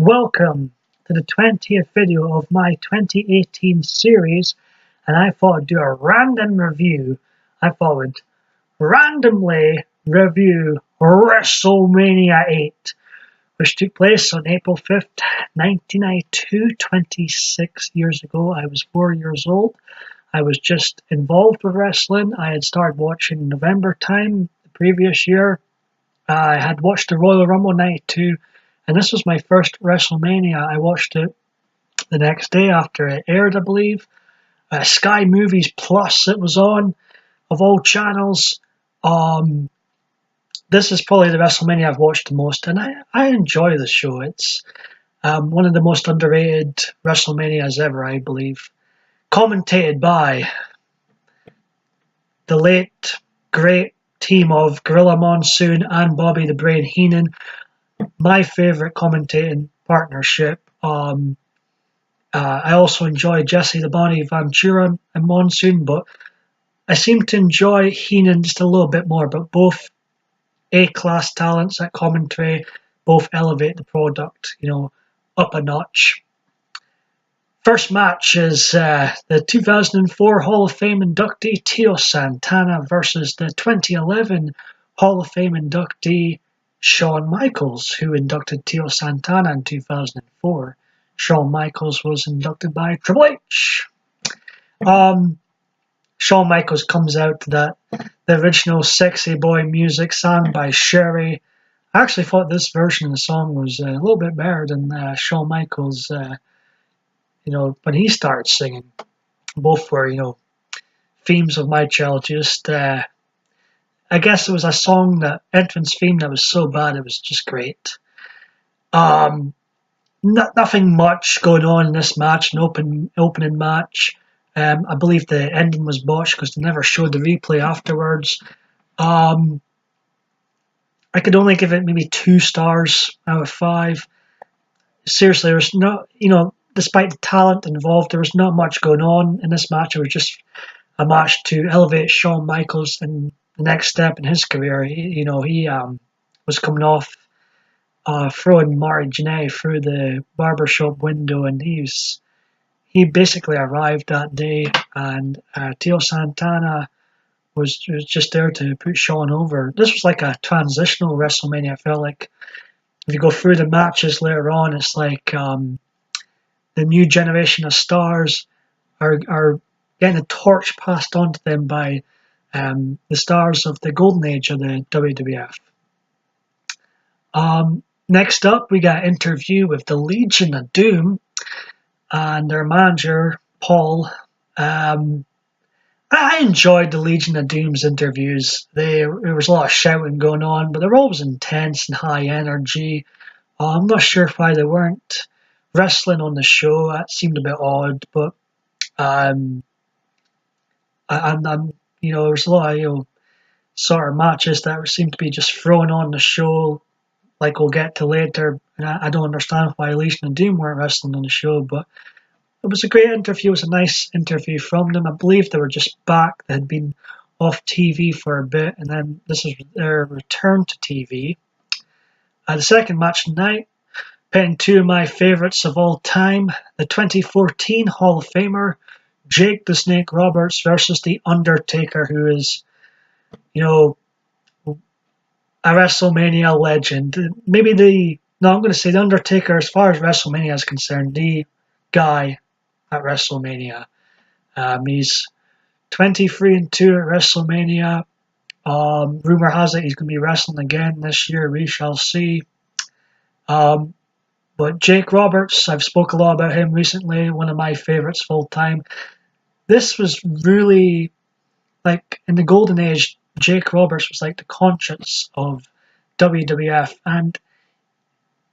Welcome to the 20th video of my 2018 series, and I thought I'd do a random review. I thought I would randomly review WrestleMania VIII, which took place on April 5th, 1992, 26 years ago. I was 4 years old. I was just involved with wrestling. I had started watching November time the previous year. I had watched the Royal Rumble 92, and this was my first WrestleMania. I watched it the next day after it aired, I believe. Sky Movies Plus it was on, of all channels. This is probably the WrestleMania I've watched the most, and I enjoy the show. It's one of the most underrated WrestleManias ever, I believe. Commentated by the late, great team of Gorilla Monsoon and Bobby the Brain Heenan. My favourite commentating partnership. I also enjoy Jesse the Bonnie Ventura and Monsoon, but I seem to enjoy Heenan just a little bit more. But both A-class talents at commentary, both elevate the product, up a notch. First match is the 2004 Hall of Fame inductee Tio Santana versus the 2011 Hall of Fame inductee Shawn Michaels, who inducted Tio Santana in 2004. Shawn Michaels was inducted by Triple H. Shawn Michaels comes out to the original Sexy Boy music sung by Sherry. I actually thought this version of the song was a little bit better than Shawn Michaels' when he started singing. Both were, themes of my childhood. I guess it was a song, that entrance theme, that was so bad it was just great. Nothing much going on in this match, an opening match. I believe the ending was botched because they never showed the replay afterwards. I could only give it maybe 2 stars out of 5. Seriously, there's no, despite the talent involved, there was not much going on in this match. It was just a match to elevate Shawn Michaels in the next step in his career. He was coming off throwing Marty Jannetty through the barbershop window, and he basically arrived that day, and Tio Santana was just there to put Shawn over. This was like a transitional WrestleMania. I felt like if you go through the matches later on, it's like the new generation of stars are getting the torch passed on to them by the stars of the golden age of the WWF. Next up, we got an interview with the Legion of Doom and their manager, Paul. I enjoyed the Legion of Doom's interviews. There was a lot of shouting going on, but they were always intense and high energy. I'm not sure why they weren't wrestling on the show. That seemed a bit odd, but there was a lot of sort of matches that seemed to be just thrown on the show, like we'll get to later. And I don't understand why Legion of Doom weren't wrestling on the show, but it was a great interview. It was a nice interview from them. I believe they were just back. They had been off TV for a bit, and then this is their return to TV. The second match tonight, pitting 2 of my favourites of all time, the 2014 Hall of Famer Jake the Snake Roberts versus the Undertaker, who is, a WrestleMania legend. I'm going to say the Undertaker, as far as WrestleMania is concerned, the guy at WrestleMania. He's 23-2 at WrestleMania. Rumor has it he's going to be wrestling again this year. We shall see. But Jake Roberts, I've spoke a lot about him recently, one of my favourites of all time. This was really, like, in the golden age, Jake Roberts was like the conscience of WWF. And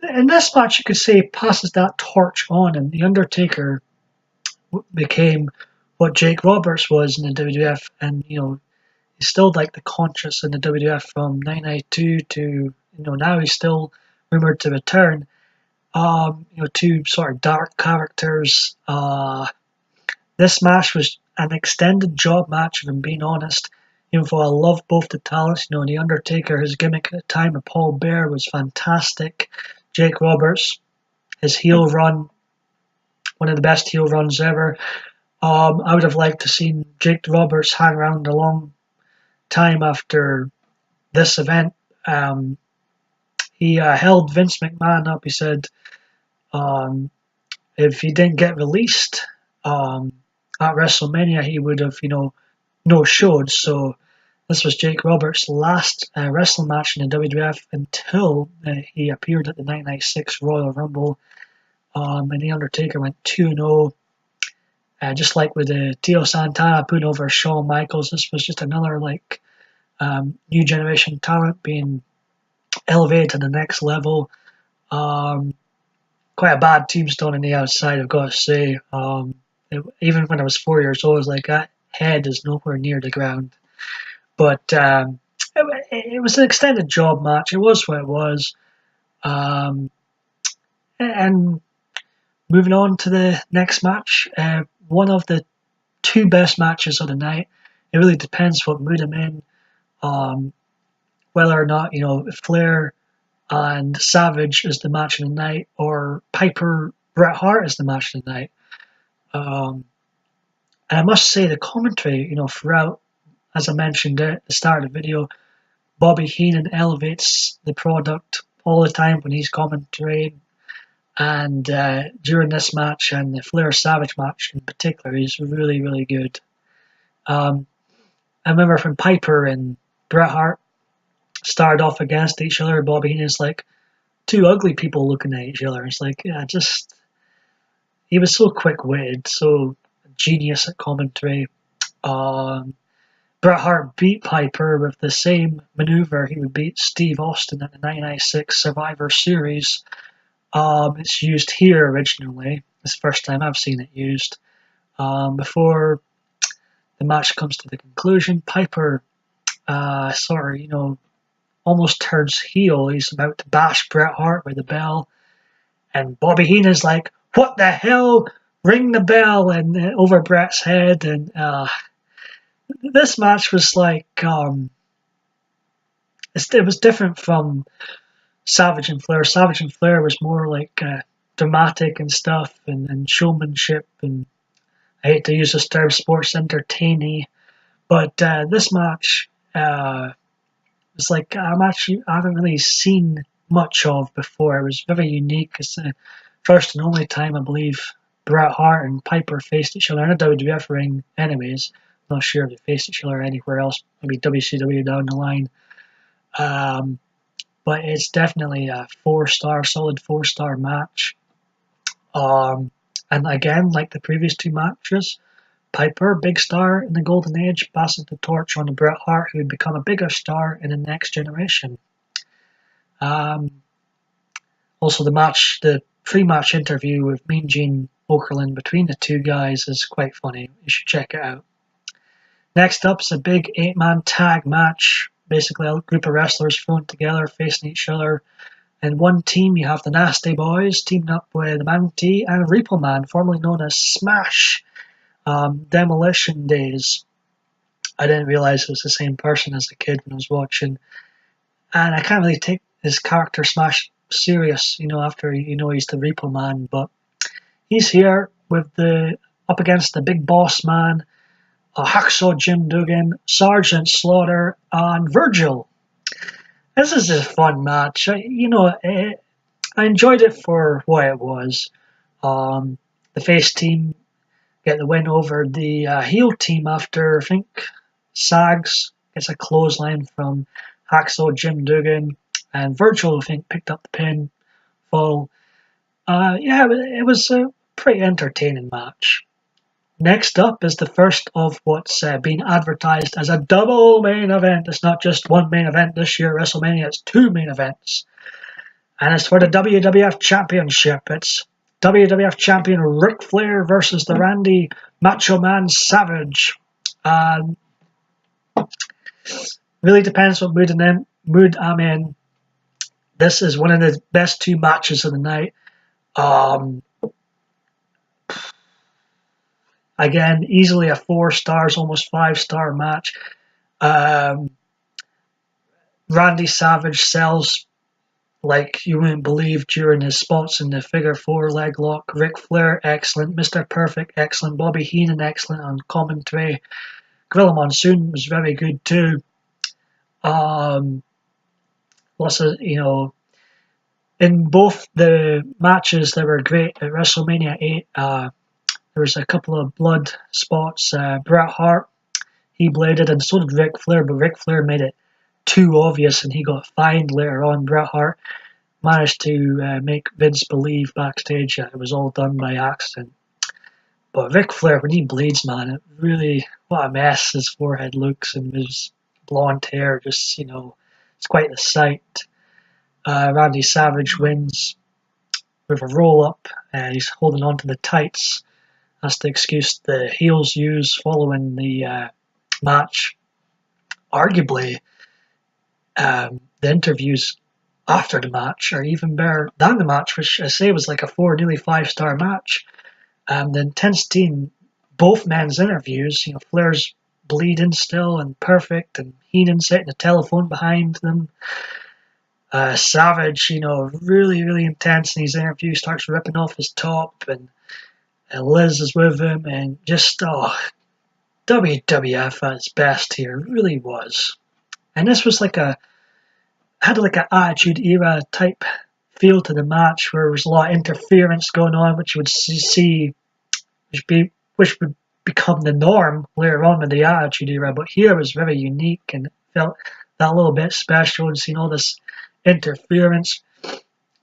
in this match, you could say he passes that torch on, and The Undertaker became what Jake Roberts was in the WWF. And, he's still like the conscience in the WWF from 1992 to, now he's still rumoured to return. 2 sort of dark characters. This match was an extended job match, if I'm being honest. Even though I love both the talents, The Undertaker, his gimmick at the time of Paul Bear was fantastic. Jake Roberts his heel run, one of the best heel runs ever. I would have liked to seen Jake Roberts hang around a long time after this event. He held Vince McMahon up. He said um, if he didn't get released at WrestleMania, he would have, no showed. So this was Jake Roberts' last wrestling match in the WWF until he appeared at the 1996 Royal Rumble. And the Undertaker went 2-0. Just like with Tio Santana putting over Shawn Michaels, this was just another new generation talent being elevated to the next level. Quite a bad tombstone on the outside, I've got to say. Even when I was 4 years old, I was like, that head is nowhere near the ground. But it was an extended job match. It was what it was. And moving on to the next match, one of the two best matches of the night. It really depends what mood I'm in. Whether or not, Flair and Savage is the match of the night, or Piper Bret Hart is the match of the night. And I must say the commentary, throughout, as I mentioned at the start of the video, Bobby Heenan elevates the product all the time when he's commentating. And during this match and the Flair Savage match in particular, he's really, really good. I remember from Piper and Bret Hart started off against each other, Bobby Heenan's like two ugly people looking at each other. It's like, he was so quick-witted, so genius at commentary. Bret Hart beat Piper with the same maneuver he would beat Steve Austin at the 1996 Survivor Series. It's used here originally. It's the first time I've seen it used. Before the match comes to the conclusion, Piper almost turns heel. He's about to bash Bret Hart with the bell. And Bobby Heenan's like, what the hell? Ring the bell, and over Bret's head. And this match was like, it was different from Savage and Flair. Savage and Flair was more like dramatic and stuff, and showmanship, and I hate to use this term, sports entertaining. But this match was like a match I haven't really seen much of before. It was very unique. It's the first and only time, I believe, Bret Hart and Piper faced each other in a WWF ring anyways. I'm not sure if they faced each other anywhere else, maybe WCW down the line. But it's definitely a solid 4-star match. And again, like the previous two matches, Piper, big star in the Golden Age, passes the torch on to Bret Hart, who would become a bigger star in the next generation. Also, the pre-match interview with Mean Gene Okerlund between the two guys is quite funny. You should check it out. Next up is a big 8-man tag match. Basically, a group of wrestlers thrown together, facing each other. In one team, you have the Nasty Boys teaming up with the Man T and Repo Man, formerly known as Smash. Demolition Days. I didn't realize it was the same person as a kid when I was watching. And I can't really take his character Smash serious, after he's the Repo Man. But he's here up against the Big Boss Man, Hacksaw Jim Duggan, Sergeant Slaughter, and Virgil. This is a fun match. I enjoyed it for what it was. The face team get the win over the heel team after, I think, Sags gets a clothesline from Hacksaw Jim Duggan, and Virgil, I think, picked up the pinfall. It was a pretty entertaining match. Next up is the first of what's been advertised as a double main event. It's not just one main event this year, WrestleMania, it's two main events. And it's for the WWF Championship. It's WWF Champion Ric Flair versus the Randy Macho Man Savage. Really depends what mood I'm in. This is one of the best two matches of the night. Again, easily a 4 stars, almost 5-star match. Randy Savage sells like you wouldn't believe during his spots in the figure four leg lock. Ric Flair, excellent. Mr. Perfect, excellent. Bobby Heenan, excellent on commentary. Gorilla Monsoon was very good too. Lots of, in both the matches that were great at WrestleMania 8, there was a couple of blood spots. Bret Hart, he bladed, and so did Ric Flair, but Ric Flair made it too obvious and he got fined later on. Bret Hart managed to make Vince believe backstage that it was all done by accident. But Ric Flair, when he bleeds, man, it really, what a mess his forehead looks, and his blonde hair, just, it's quite the sight. Randy Savage wins with a roll up. He's holding on to the tights. That's the excuse the heels use following the match. Arguably, the interviews after the match are even better than the match, which I say was like a 4, nearly 5-star match. The intensity in both men's interviews, Flair's bleeding still and perfect, and Heenan sitting the telephone behind them. Savage, really, really intense in his interview, starts ripping off his top, and Liz is with him, and just, WWF at its best here, really was. And this was had like an Attitude Era type feel to the match, where there was a lot of interference going on, which you would see, which would become the norm later on with the Attitude Era. But here it was very unique and felt that little bit special, and seeing all this interference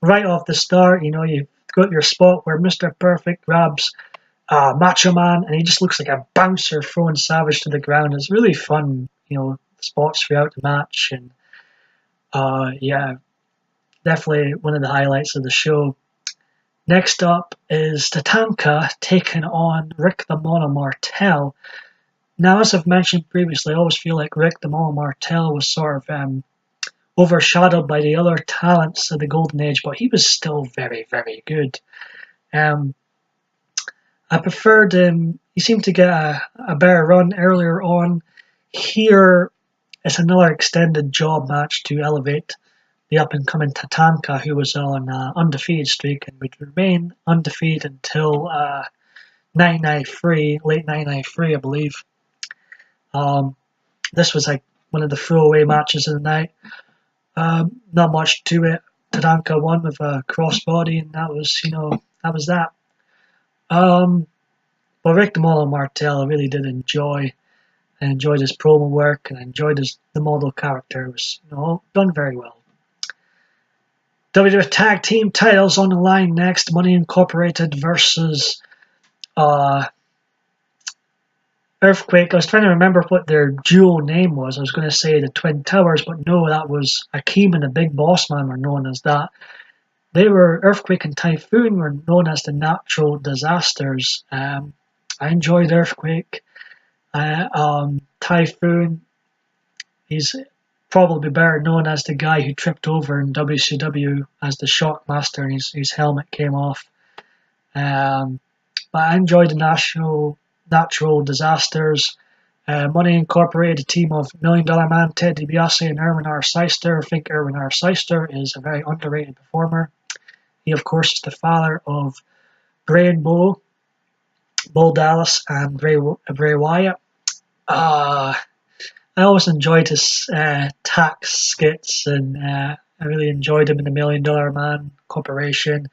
right off the start. You've got your spot where Mr. Perfect grabs Macho Man, and he just looks like a bouncer throwing Savage to the ground. It's really fun, spots throughout the match, and definitely one of the highlights of the show. Next up is Tatanka taking on Rick the Model Martel. Now, as I've mentioned previously, I always feel like Rick the Model Martel was sort of overshadowed by the other talents of the Golden Age, but he was still very, very good. I preferred him. He seemed to get a better run earlier on. Here, it's another extended job match to elevate the up-and-coming Tatanka, who was on an undefeated streak and would remain undefeated until 1993, late 1993, I believe. This was like one of the throwaway matches of the night. Not much to it. Tatanka won with a crossbody, and that was that. But Rick the Model Martel, I really did enjoy. I enjoyed his promo work, and I enjoyed the model character. It was done very well. WWF Tag Team titles on the line next. Money Incorporated versus Earthquake. I was trying to remember what their dual name was. I was going to say the Twin Towers, but no, that was Akeem and the Big Boss Man were known as that. They were, Earthquake and Typhoon were known as the Natural Disasters. I enjoyed Earthquake. Typhoon, he's probably better known as the guy who tripped over in WCW as the Shockmaster, and his helmet came off. But I enjoyed the Natural Disasters. Money Incorporated, a team of $1 Million Man, Ted DiBiase, and Erwin R. Seister. I think Erwin R. Seister is a very underrated performer. He, of course, is the father of Bray and Bo Dallas, and Bray Wyatt. I always enjoyed his tax skits, and I really enjoyed him in the $1 Million Man Corporation.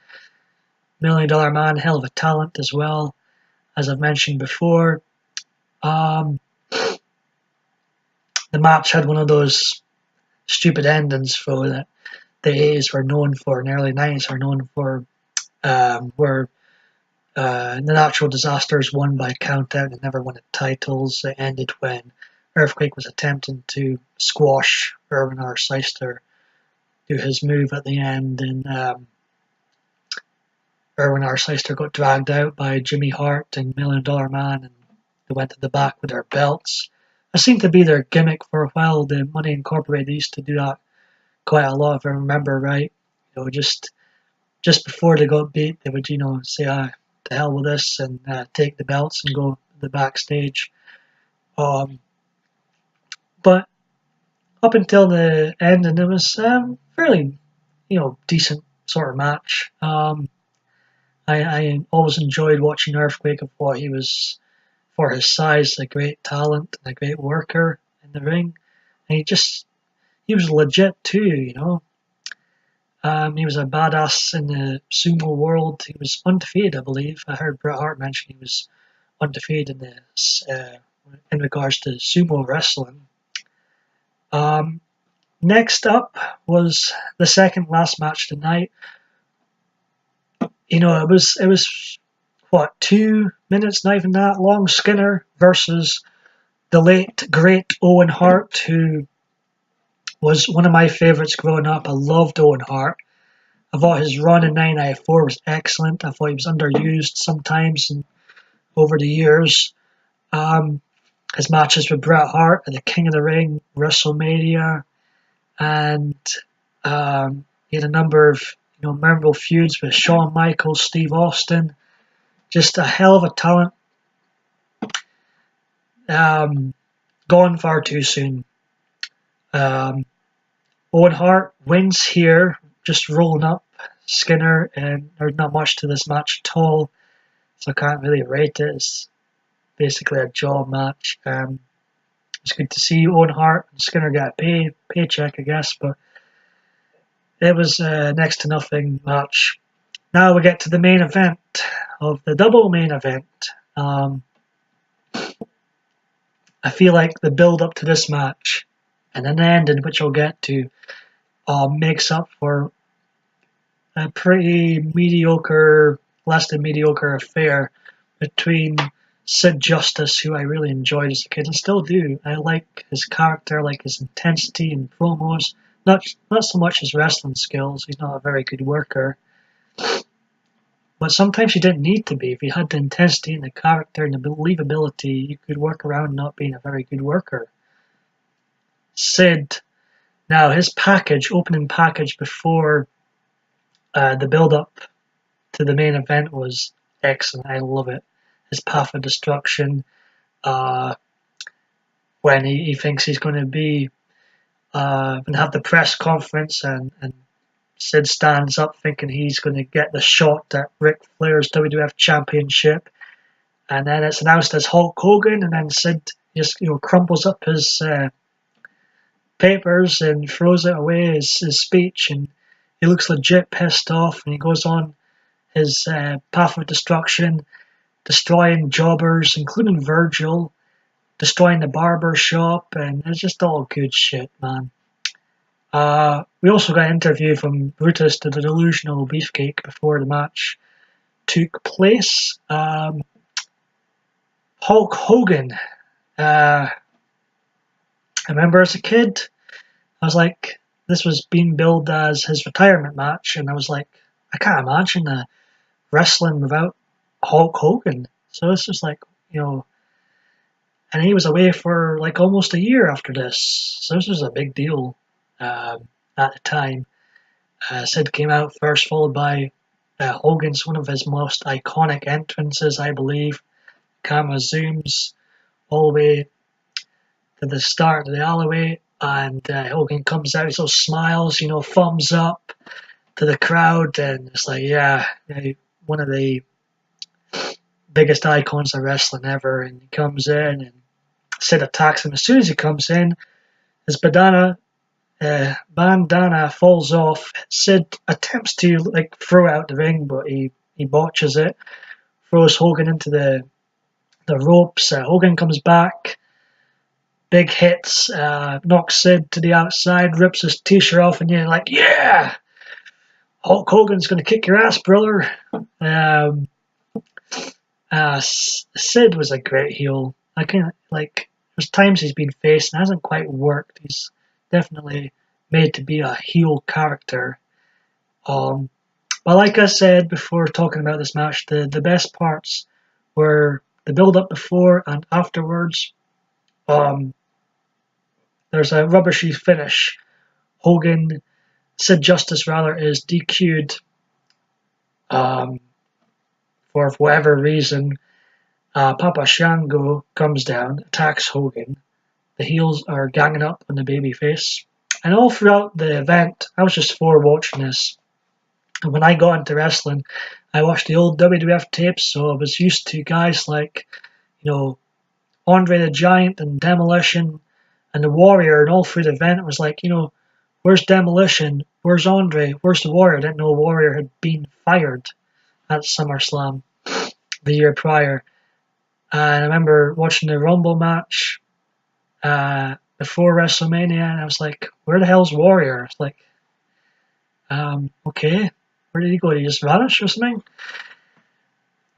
$1 Million Man, hell of a talent as well, as I've mentioned before. The match had one of those stupid endings for that the 80s were known for, and the early 90s are known for, where the Natural Disasters won by countout and never won the titles. It ended when Earthquake was attempting to squash Erwin R. Seister, do his move at the end, and Erwin R. Seister got dragged out by Jimmy Hart and $1 Million Man, and they went to the back with their belts. It seemed to be their gimmick for a while. The Money Incorporated used to do that quite a lot, if I remember right. Just before they got beat, they would, say, to hell with this, and take the belts and go to the backstage. But up until the end, and it was fairly, decent sort of match. I always enjoyed watching Earthquake. I thought he was, for his size, a great talent and a great worker in the ring. And he was legit too. He was a badass in the sumo world. He was undefeated, I believe. I heard Bret Hart mention he was undefeated in regards to sumo wrestling. Next up was the second last match tonight. It was what, 2 minutes, not even that long. Skinner versus the late great Owen Hart, who was one of my favorites growing up. I loved Owen Hart. I thought his run in 1994 was excellent. I thought he was underused sometimes over the years. His matches with Bret Hart at the King of the Ring, WrestleMania, and he had a number of memorable feuds with Shawn Michaels, Steve Austin. Just a hell of a talent. Gone far too soon. Owen Hart wins here, just rolling up Skinner, and there's not much to this match at all, so I can't really rate it. It's basically a job match. It's good to see Owen Hart and Skinner get a paycheck, I guess, but it was a next to nothing match. Now we get to the main event of the double main event. I feel like the build up to this match and an ending, which I'll get to, makes up for a pretty mediocre, less than mediocre affair between Sid Justice, who I really enjoyed as a kid and still do. I like his character, I like his intensity in promos. Not so much his wrestling skills. He's not a very good worker. But sometimes you didn't need to be. If you had the intensity and the character and the believability, you could work around not being a very good worker. Sid, now his opening package before the build-up to the main event was excellent. I love it. His path of destruction, when he thinks he's going to be and have the press conference, and Sid stands up thinking he's going to get the shot at Ric Flair's WWF Championship, and then it's announced as Hulk Hogan, and then Sid just crumples up his papers and throws it away, his speech, and he looks legit pissed off, and he goes on his path of destruction, destroying jobbers, including Virgil, destroying the barber shop, and it's just all good shit, man. We also got an interview from Brutus to the Delusional Beefcake before the match took place. Hulk Hogan. I remember as a kid, I was like, this was being billed as his retirement match, and I was like, I can't imagine wrestling without Hulk Hogan. So this was like, and he was away for like almost a year after this. So this was a big deal at the time. Sid came out first, followed by Hogan's, one of his most iconic entrances, I believe. Camera zooms all the way to the start of the alleyway, and Hogan comes out, so smiles, thumbs up to the crowd, and it's like, yeah, one of the biggest icons of wrestling ever. And he comes in, and Sid attacks him. As soon as he comes in, his bandana falls off. Sid attempts to throw out the ring, but he botches it. Throws Hogan into the ropes. Hogan comes back. Big hits. Knocks Sid to the outside. Rips his t-shirt off, and you're like, yeah, Hulk Hogan's gonna kick your ass, brother. Sid was a great heel. There's times he's been faced and hasn't quite worked. He's definitely made to be a heel character. But like I said before talking about this match, the best parts were the build-up before and afterwards. There's a rubbishy finish. Sid Justice rather, is DQ'd for whatever reason. Papa Shango comes down, attacks Hogan. The heels are ganging up on the babyface. And all throughout the event, I was just 4 watching this. And when I got into wrestling, I watched the old WWF tapes, so I was used to guys like, Andre the Giant and Demolition and the Warrior, and all through the event it was like, where's Demolition? Where's Andre? Where's the Warrior? I didn't know Warrior had been fired at SummerSlam the year prior. And I remember watching the Rumble match before WrestleMania, and I was like, where the hell's Warrior? It's like, okay, where did he go? Did he just vanish or something?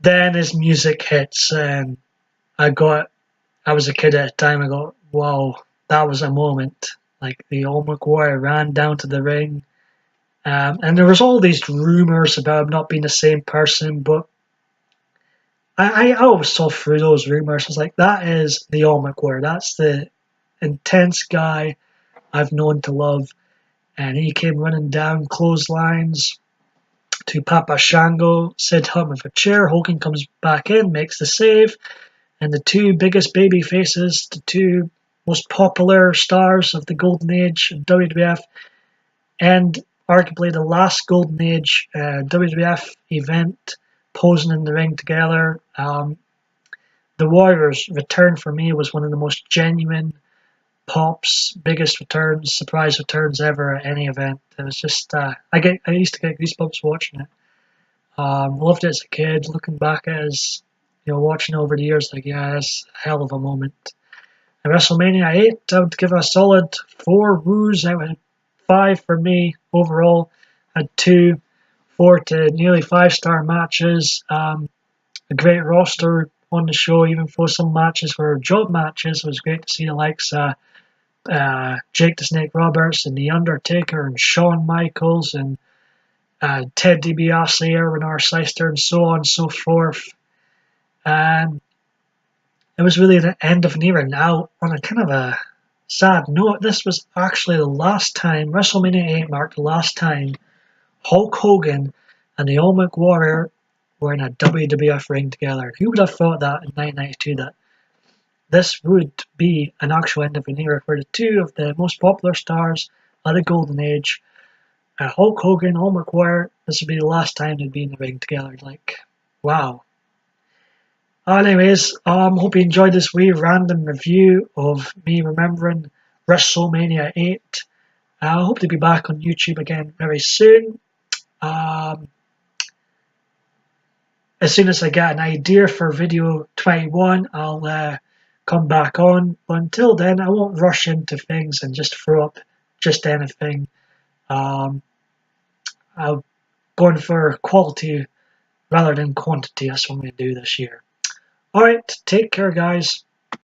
Then his music hits, and I was a kid at the time, I got, wow, that was a moment. Like, the Ultimate Warrior ran down to the ring, and there was all these rumors about him not being the same person, but I always saw through those rumors. I was like, that is the Ultimate Warrior. That's the intense guy I've known to love. And he came running down clotheslines to Papa Shango, Sid hit him with a chair. Hogan comes back in, makes the save, and the 2 biggest baby faces, the 2 most popular stars of the Golden Age of WWF, and arguably the last Golden Age WWF event, posing in the ring together. The Warriors' return for me was one of the most genuine pops, biggest returns, surprise returns ever at any event. It was just, I used to get goosebumps watching it. Loved it as a kid. Looking back at it as, watching over the years, like, yeah, it's a hell of a moment. And WrestleMania 8, I would give a solid 4 woos out of 5 for me overall. Had 2 4 to nearly 5-star matches. A great roster on the show, even though some matches were job matches. It was great to see the likes of Jake the Snake Roberts and The Undertaker and Shawn Michaels and Ted DiBiase, Erwin R. Seister, and so on and so forth. And it was really the end of an era. Now, on a kind of a sad note, this was actually the last time, WrestleMania 8 marked the last time Hulk Hogan and the Ultimate Warrior were in a WWF ring together. Who would have thought that in 1992 that this would be an actual end of an era for the 2 of the most popular stars of the Golden Age, Hulk Hogan, Ultimate Warrior? This would be the last time they'd be in the ring together. Like, wow. Anyways, hope you enjoyed this wee random review of me remembering WrestleMania 8. I hope to be back on YouTube again very soon. As soon as I get an idea for video 21, I'll come back on. But until then, I won't rush into things and just throw up just anything. I'm going for quality rather than quantity. That's what I'm going to do this year. Alright, take care, guys.